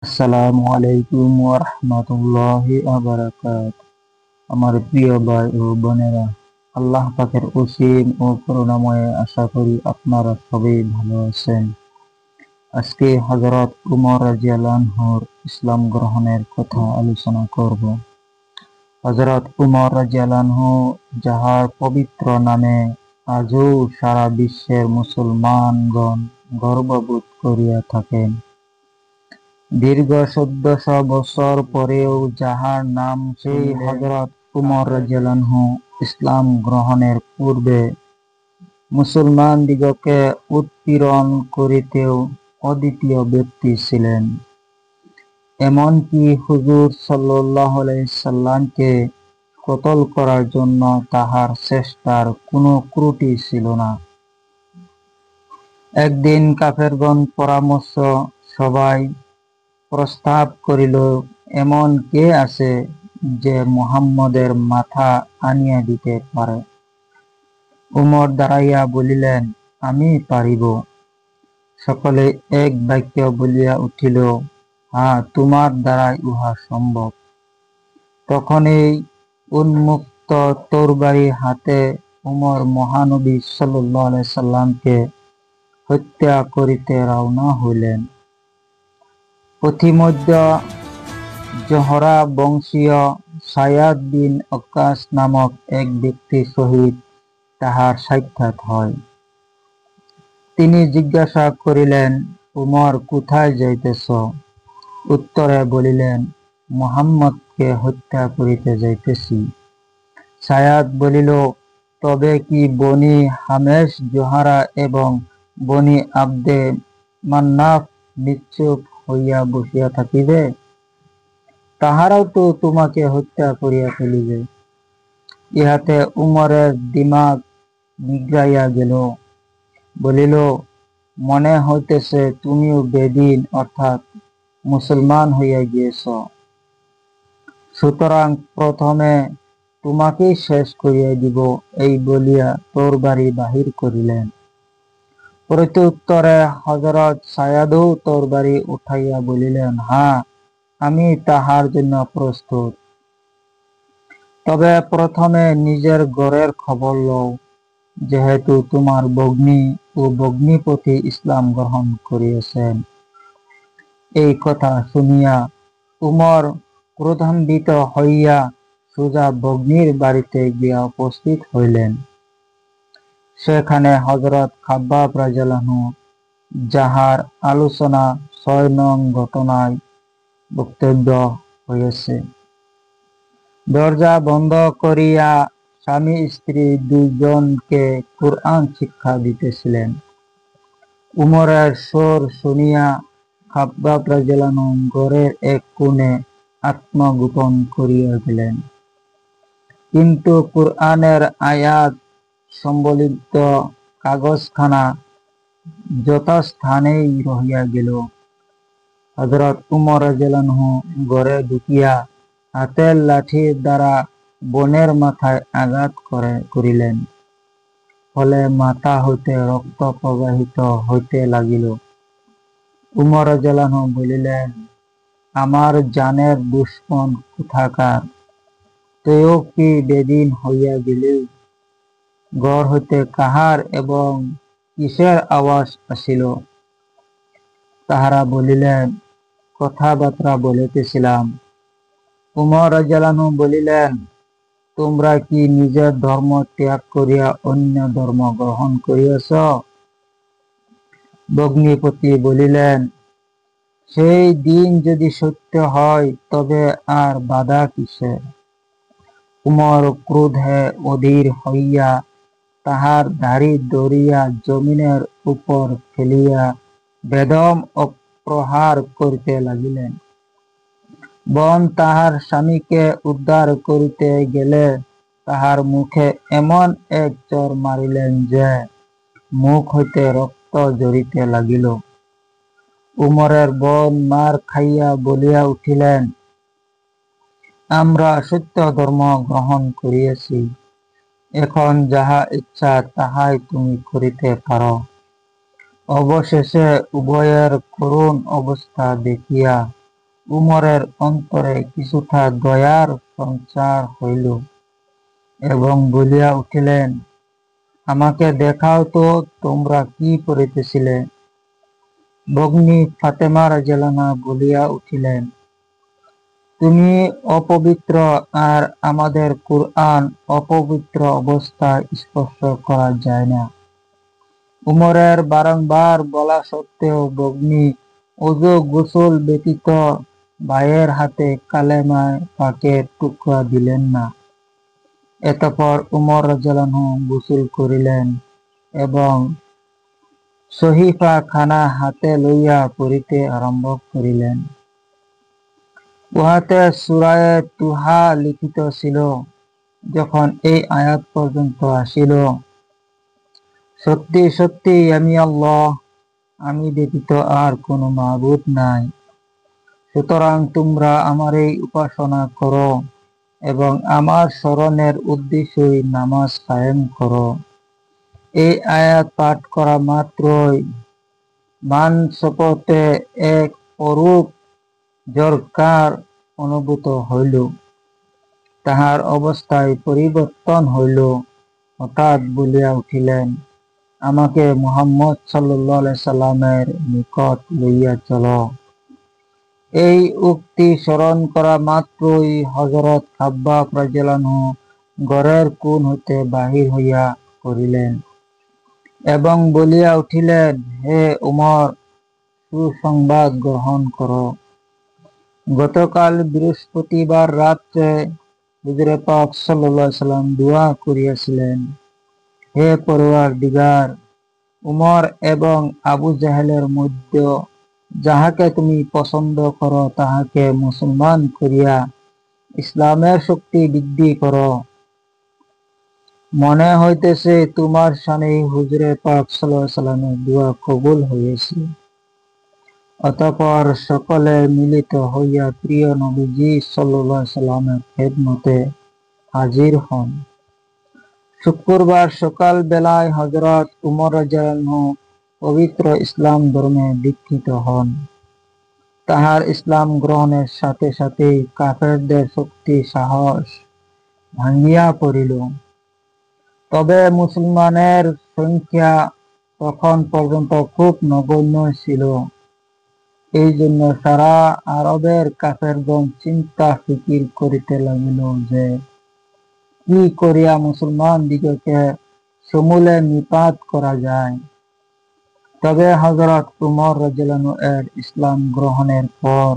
আসসালামু আলাইকুম ওয়া রাহমাতুল্লাহি ওয়া বারাকাতুহু। আমার প্রিয় ভাই ও বোনেরা, আল্লাহ পাকের অসীম ও করুণাময়ে আশা করি আপনারা সবাই ভালো আছেন। আজকে হযরত উমর রাদিয়াল্লাহু আনহুর ইসলাম গ্রহণের কথা আলোচনা করব। হযরত উমর রাদিয়াল্লাহু আনহু, যাহার পবিত্র নামে আজও সারা বিশ্বের মুসলমানগণ গর্ববোধ করিয়া থাকেন। দীর্ঘ ১৪০০ বছর পরেও যাহার নাম সেই হযরত উমর রাদিয়াল্লাহু আনহু ইসলাম গ্রহণের পূর্বে মুসলমানদিগকে উৎপীড়ন করিতেও অদ্বিতীয় ব্যক্তি ছিলেন। এমনকি হুজুর সাল্লাল্লাহু আলাইহি সাল্লামকে কতল করার জন্য তাহার চেষ্টার কোনো ত্রুটি ছিল না। একদিন কাফেরগণ পরামর্শ সভায় প্রস্তাব করিল, এমন কে আছে যে মুহাম্মদের মাথা আনিয়া দিতে পারে? উমর দাঁড়াইয়া বলিলেন, আমি পারিব। সকলে এক বাক্য বলিয়া উঠিল, হ্যাঁ, তোমার দ্বারাই উহা সম্ভব। তখনই উন্মুক্ত তরবারি হাতে উমর মহানবী সাল্লাল্লাহু আলাইহি সাল্লামকে হত্যা করিতে রওনা হইলেন। পথিমধ্যে জোহরা বংশীয় সায়াদ বিন ওয়াক্কাস নামক এক ব্যক্তির সহিত তাহার সাক্ষাৎ হয়। তিনি জিজ্ঞাসা করিলেন, উমর, কোথায় যাইতেছ? উত্তরে বলিলেন, মুহাম্মদকে হত্যা করিতে যাইতেছি। সায়াদ বলিল, তবে কি বনী হামেস, জোহরা এবং বনী আবদে মান্নাফ নিশ্চুপ হইয়া বসিয়া থাকিবে? তাহারাও তো তোমাকে হত্যা করিয়া ফেলিবে। ইহাতে উমরের দিমাগ বিগড়াইয়া গেল। বলিল, মনে হইতেছে তুমিও বেদিন অর্থাৎ মুসলমান হইয়া গিয়েছ। সুতরাং প্রথমে তোমাকেই শেষ করিয়া দিব, এই বলিয়া তরবারি বাহির করিলেন। প্রত্যুত্তরে হযরত সায়াদও তরবারি উঠাইয়া বলিলেন, হ্যাঁ, আমি তাহার জন্য প্রস্তুত। তবে প্রথমে নিজের ঘরের খবর লও, যেহেতু তোমার ভগ্নী ও ভগ্নীপতি ইসলাম গ্রহণ করিয়াছেন। এই কথা শুনিয়া উমর ক্রোধান্বিত হইয়া সোজা ভগ্নীর বাড়িতে গিয়া উপস্থিত হইলেন। সেখানে হযরত খাব্বাব রাদিয়াল্লাহু আনহু, যাহার আলোচনা ৬ নং ঘটনায় বক্তব্য হইয়াছে, দরজা বন্ধ করিয়া স্বামী স্ত্রী দুইজনকে কুরআন শিক্ষা দিতেছিলেন। উমরের স্বর শুনিয়া খাব্বাব রাদিয়াল্লাহু আনহু ঘরের এক কোণে আত্মগোপন করিয়া গেলেন। কিন্তু কুরআনের আয়াত সম্বলিত কাগজখানা যথাস্থানেই রহিয়া গেল। হযরত উমর রাদিয়াল্লাহু আনহু ঘরে ঢুকিয়া হাতের লাঠির দ্বারা বোনের মাথায় আঘাত করিলেন। ফলে মাথা হইতে রক্ত প্রবাহিত হইতে লাগিল। উমর রাদিয়াল্লাহু আনহু বলিলেন, আমার জানের দুশমন কোথাকার, তুইও কি বেদিন হইয়া গেলি? ঘর হইতে কাহার এবং কিসের আওয়াজ আসিল? তাহারা বলিলেন, কথাবার্তা বলিতেছিলাম। উমর রাদিয়াল্লাহু আনহু বলিলেন, তোমরা কি নিজের ধর্ম ত্যাগ করিয়া অন্য ধর্ম গ্রহণ করিয়াছ? ভগ্নীপতি বলিলেন, সেই দিন যদি সত্য হয় তবে আর বাধা কিসের? উমর ক্রোধে অধীর হইয়া তাহার দাড়ি ধরিয়া জমিনের উপর ফেলিয়া বেদম প্রহার করিতে লাগিলেন। বোন তাহার স্বামীকে উদ্ধার করিতে গেলে তাহার মুখে এমন এক চড় মারিলেন যে মুখ হইতে রক্ত ঝরিতে লাগিল। উমরের বোন মার খাইয়া বলিয়া উঠিলেন, আমরা সত্য ধর্ম গ্রহণ করিয়াছি, এখন যাহা ইচ্ছা তাহাই তুমি করিতে পারো। অবশেষে উভয়ের করুণ অবস্থা দেখিয়া উমরের অন্তরে কিছুটা দয়ার সঞ্চার হইল এবং বলিয়া উঠিলেন, আমাকে দেখাও তো তোমরা কি করিতেছিলে। ভগ্নী ফাতেমা রাদিয়াল্লাহু আনহা বলিয়া উঠিলেন, তুমি অপবিত্র, আর আমাদের কুরআন অপবিত্র অবস্থায় স্পর্শ করা যায় না। উমরের বারংবার বলা সত্ত্বেও ভগ্নী ওযু গোসল ব্যতীত ভাইয়ের হাতে কালেমা পাকের টুকরা দিলেন না। অতঃপর উমর রাদিয়াল্লাহু আনহু গোসল করিলেন এবং সহিফা খানা হাতে লইয়া পড়িতে আরম্ভ করিলেন। উহাতে সূরায়ে তুহা লিখিত ছিল। যখন এই আয়াত পর্যন্ত আসিল, সত্যি সত্যি আমি আল্লাহ, আমি ব্যতীত আর কোন মাবুদ নাই, সুতরাং তোমরা আমারই উপাসনা করো এবং আমার স্মরণের উদ্দেশ্যেই নামাজ কায়েম করো। এই আয়াত পাঠ করা মাত্রই মানসপটে এক অরূপ ঝড়কার অনুভূত হইল। তাহার অবস্থায় পরিবর্তন হইল। হঠাৎ বলিয়া উঠিলেন, আমাকে মুহাম্মদ সাল্লাল্লাহু আলাইহি সাল্লামের নিকট লইয়া চলো। এই উক্তি স্মরণ করা মাত্রই হযরত খাব্বাব রাদিয়াল্লাহু আনহু ঘরের কোণ হইতে বাহির হইয়া পড়িলেন এবং বলিয়া উঠিলেন, হে উমর, সুসংবাদ গ্রহণ করো। গতকাল বৃহস্পতিবার রাত্রে হুজুরে পাক সাল্লাল্লাহু আলাইহি সাল্লাম দোয়া করিয়াছিলেন, হে পরওয়ারদিগার, উমর এবং আবু জাহেলের মধ্যে যাহাকে তুমি পছন্দ করো তাহাকে মুসলমান করিয়া ইসলামের শক্তি বৃদ্ধি করো। মনে হইতেছে তোমার শানে হুজুরে পাক সাল্লাল্লাহু আলাইহি সাল্লামের দোয়া কবুল হইয়াছে। অতঃপর সকলে মিলিত হইয়া প্রিয় নবীজি সাল্লাল্লাহু আলাইহি সাল্লামের খেদমতে হাজির হন। শুক্রবার সকাল বেলায় হযরত উমর রাদিয়াল্লাহু আনহু পবিত্র ইসলাম ধর্মে দীক্ষিত হন। তাহার ইসলাম গ্রহণের সাথে সাথেই কাফেরদের শক্তি সাহস ভাঙ্গিয়া পড়িল। তবে মুসলমানের সংখ্যা তখন পর্যন্ত খুব নগণ্য ছিল। এই জন্য সারা আরবের কাফেরগণ চিন্তা ফিকির করিতে লাগিল যে কি করিয়া মুসলমান দিগকে সমূলে নিপাত করা যায়। তবে হযরত উমর রাদিয়াল্লাহু আনহু এর ইসলাম গ্রহণের পর